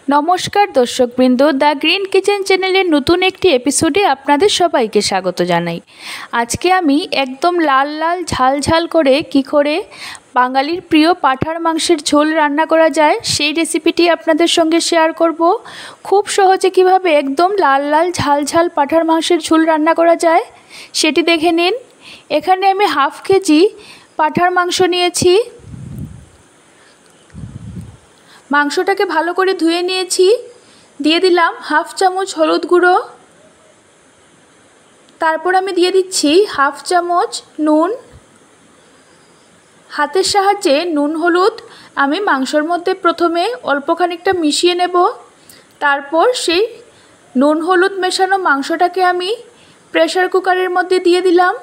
নমস্কার দর্শকবৃন্দ, the green kitchen চ্যানেলের নতুন একটি এপিসোডে আপনাদের সবাইকে স্বাগত জানাই। আজকে আমি একদম লাল লাল ঝাল ঝাল করে কি করে বাঙালির প্রিয় পাঁঠার মাংসের ঝোল রান্না করা যায় সেই রেসিপিটি আপনাদের সঙ্গে শেয়ার করব। খুব সহজে কিভাবে একদম লাল লাল ঝাল ঝাল পাঁঠার মাংসের ঝোল রান্না করা যায় সেটি দেখে নিন। এখানে আমি হাফ কেজি পাঁঠার মাংস নিয়েছি। মাংসটাকে ভালো করে ধুয়ে নিয়েছি। দিয়ে দিলাম হাফ চামচ হলুদ গুঁড়ো। তারপর আমি দিয়ে দিচ্ছি হাফ চামচ নুন। হাতের সাহায্যে নুন হলুদ আমি মাংসর মধ্যে প্রথমে অল্প খানিকটা মিশিয়ে নেব। তারপর সেই নুন হলুদ মেশানো মাংসটাকে আমি প্রেসার কুকারের মধ্যে দিয়ে দিলাম।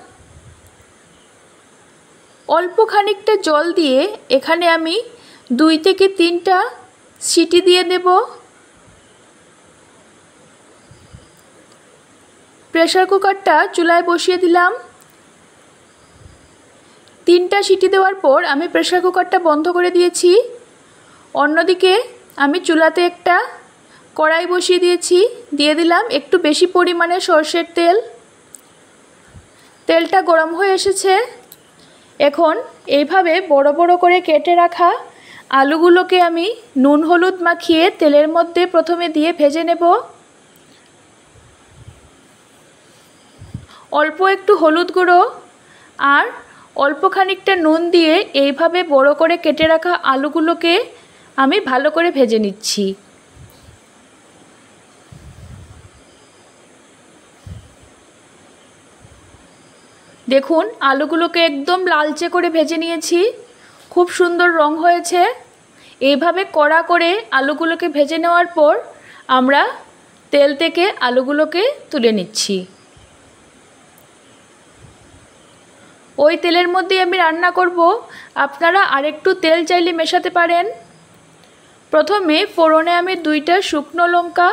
অল্প খানিকটা জল দিয়ে এখানে আমি 2 থেকে 3টা সিটি দিয়ে দেব। প্রেসার কুকারটা চুলায় বসিয়ে দিলাম। 3টা সিটি দেওয়ার পর আমি প্রেসার কুকারটা বন্ধ করে দিয়েছি। অন্যদিকে আমি চুলাতে একটা কড়াই বসিয়ে দিয়েছি। দিয়ে দিলাম একটু বেশি পরিমাণে সরষের তেল। তেলটা গরম হয়ে এসেছে। এখন এইভাবে বড় বড় করে কেটে রাখা আলুগুলোকে আমি নুন হলুদ মাখিয়ে তেলের মধ্যে প্রথমে দিয়ে ভেজে নেব। অল্প একটু হলুদ গুঁড়ো আর অল্প খানিকটা নুন দিয়ে এইভাবে বড় করে কেটে রাখা আলুগুলোকে আমি ভালো করে ভেজে নিচ্ছি। দেখুন আলুগুলোকে একদম লালচে করে ভেজে নিয়েছি। খুব সুন্দর রং হয়েছে। এইভাবে কড়া করে আলুগুলোকে ভেজে নেওয়ার পর আমরা তেল থেকে আলুগুলোকে তুলে নিচ্ছি। ওই তেলের মধ্যে আমি রান্না করব। আপনারা আরেকটু তেল চাইলে মেশাতে পারেন। প্রথমে ফোড়নে আমি 2টা শুকনো লঙ্কা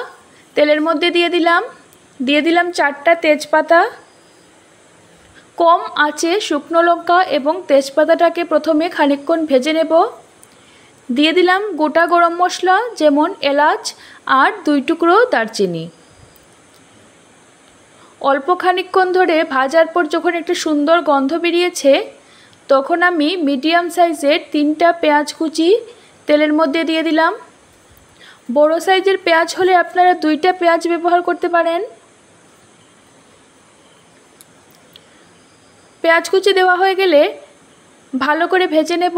তেলের মধ্যে দিয়ে দিলাম। 4টা তেজপাতা। কম আঁচে শুকনো লঙ্কা এবং তেজপাতাটাকে প্রথমে খানিকক্ষণ ভেজে নেব। দিয়ে দিলাম গোটা গরম মশলা যেমন এলাচ আর 2 টুকরো দারচিনি। অল্প খানিকক্ষণ ধরে ভাজার পর যখন একটা সুন্দর গন্ধ বেরিয়েছে তখন আমি মিডিয়াম সাইজের 3টা পেঁয়াজ কুচি তেলের মধ্যে দিয়ে দিলাম। বড় সাইজের পেঁয়াজ হলে আপনারা 2টা পেঁয়াজ ব্যবহার করতে পারেন। পেঁয়াজ কুচি দেওয়া হয়ে গেলে ভালো করে ভেজে নেব।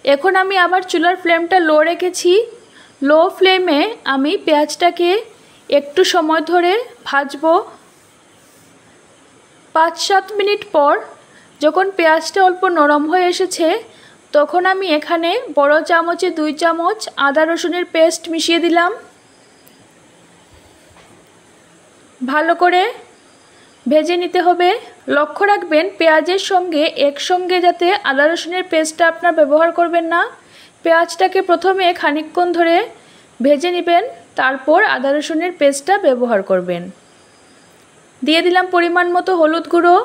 এখন আমি আবার চুলার ফ্লেমটা লো রেখেছি। লো ফ্লেমে আমি পেঁয়াজটাকে একটু সময় ধরে ভাজবো। 5-7 মিনিট পর যখন পেঁয়াজটা অল্প নরম হয়ে এসেছে তখন আমি এখানে বড় চামচে 2 চামচ আদা রসুনের পেস্ট মিশিয়ে দিলাম। ভালো করে ভেজে নিতে হবে। লক্ষ্য রাখবেন পেঁয়াজের সঙ্গে একসঙ্গে যাতে আদা রসুনের পেস্টটা আপনার ব্যবহার করবেন না। পেঁয়াজটাকে প্রথমে খানিকক্ষণ ধরে ভেজে নেবেন, তারপর আদা রসুনের পেস্টটা ব্যবহার করবেন। দিয়ে দিলাম পরিমাণ মতো হলুদ গুঁড়ো।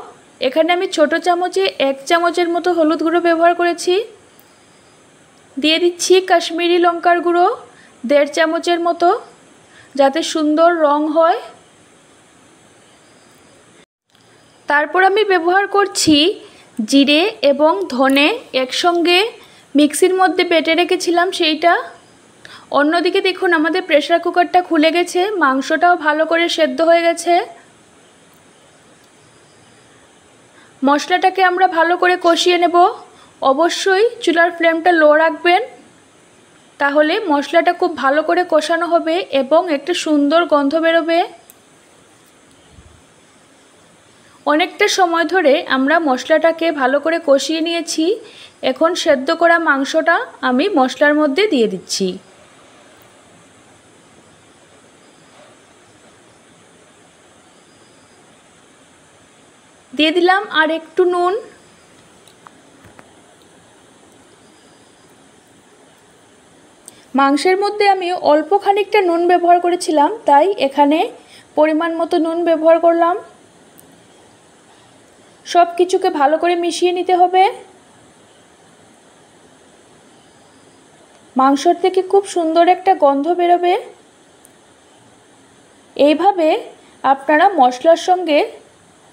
এখানে আমি ছোট চামচে 1 চামচের মতো হলুদ গুঁড়ো ব্যবহার করেছি। দিয়ে দিচ্ছি কাশ্মীরি লঙ্কার গুঁড়ো 1.5 চামচের মতো, যাতে সুন্দর রং হয়। তারপর আমি ব্যবহার করছি জিরে এবং ধনে একসঙ্গে মিক্সির মধ্যে বেটে রেখেছিলাম সেইটা। অন্যদিকে দেখুন আমাদের প্রেসার কুকারটা খুলে গেছে, মাংসটাও ভালো করে সেদ্ধ হয়ে গেছে। মশলাটাকে আমরা ভালো করে কষিয়ে নেব। অবশ্যই চুলার ফ্লেমটা লো রাখবেন, তাহলে মশলাটা খুব ভালো করে কষানো হবে এবং একটা সুন্দর গন্ধ বেরোবে। অনেকটা সময় ধরে আমরা মশলাটাকে ভালো করে কষিয়ে নিয়েছি। এখন সেদ্ধ করা মাংসটা আমি মশলার মধ্যে দিয়ে দিচ্ছি। দিয়ে দিলাম আর একটু নুন। মাংসের মধ্যে আমি অল্প খানিকটা নুন ব্যবহার করেছিলাম, তাই এখানে পরিমাণ মতো নুন ব্যবহার করলাম। সব কিছুকে ভালো করে মিশিয়ে নিতে হবে। মাংসর থেকে খুব সুন্দর একটা গন্ধ বেরোবে। এইভাবে আপনারা মশলার সঙ্গে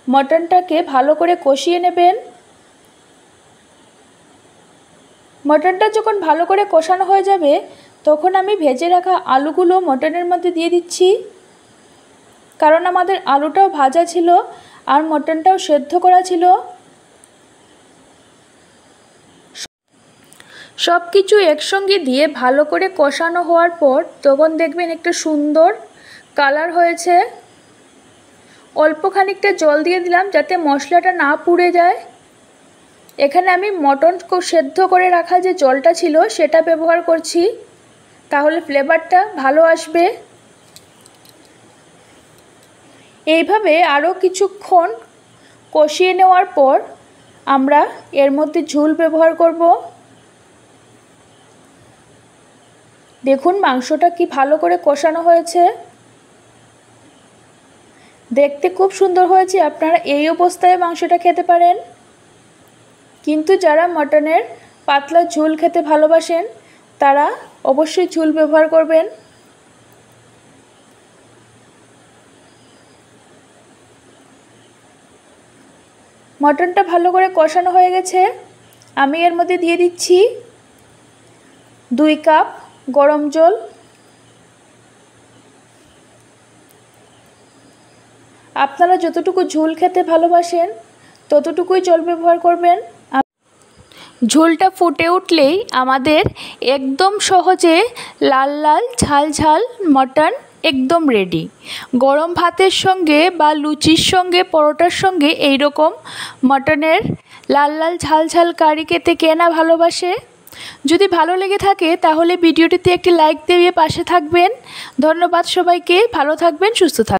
মটনটাকে ভালো করে কষিয়ে নেবেন। মটনটা যখন ভালো করে কষানো হয়ে যাবে তখন আমি ভেজে রাখা আলুগুলো মটনের মধ্যে দিয়ে দিচ্ছি, কারণ আমাদের আলুটাও ভাজা ছিল আর মটনটাও সেদ্ধ করা ছিল। সব কিছু একসঙ্গে দিয়ে ভালো করে কষানো হওয়ার পর তখন দেখবেন একটা সুন্দর কালার হয়েছে। অল্প খানিকটা জল দিয়ে দিলাম যাতে মশলাটা না পুড়ে যায়। এখানে আমি মটন সেদ্ধ করে রাখা যে জলটা ছিল সেটা ব্যবহার করছি, তাহলে ফ্লেভারটা ভালো আসবে। এইভাবে আরও কিছুক্ষণ কষিয়ে নেওয়ার পর আমরা এর মধ্যে ঝোল ব্যবহার করব। দেখুন মাংসটা কি ভালো করে কষানো হয়েছে, দেখতে খুব সুন্দর হয়েছে। আপনারা এই অবস্থায় মাংসটা খেতে পারেন, কিন্তু যারা মটনের পাতলা ঝোল খেতে ভালোবাসেন তারা অবশ্যই ঝোল ব্যবহার করবেন। মটনটা ভালো করে কষানো হয়ে গেছে। আমি এর মধ্যে দিয়ে দিচ্ছি 2 কাপ গরম জল। আপনারা যতটুকু ঝোল খেতে ভালোবাসেন ততটুকুই জল ব্যবহার করবেন। ঝোলটা ফুটে উঠলেই আমাদের একদম সহজে লাল লাল ঝাল ঝাল মটন একদম রেডি। গরম ভাতের সঙ্গে বা লুচির সঙ্গে পরোটার সঙ্গে এই রকম মটনের লাল লাল ঝাল ঝাল কারি খেতে কে না ভালোবাসে। যদি ভালো লেগে থাকে তাহলে ভিডিওটিতে একটি লাইক দিয়ে পাশে থাকবেন। ধন্যবাদ সবাইকে, ভালো থাকবেন, সুস্থ থাকবেন।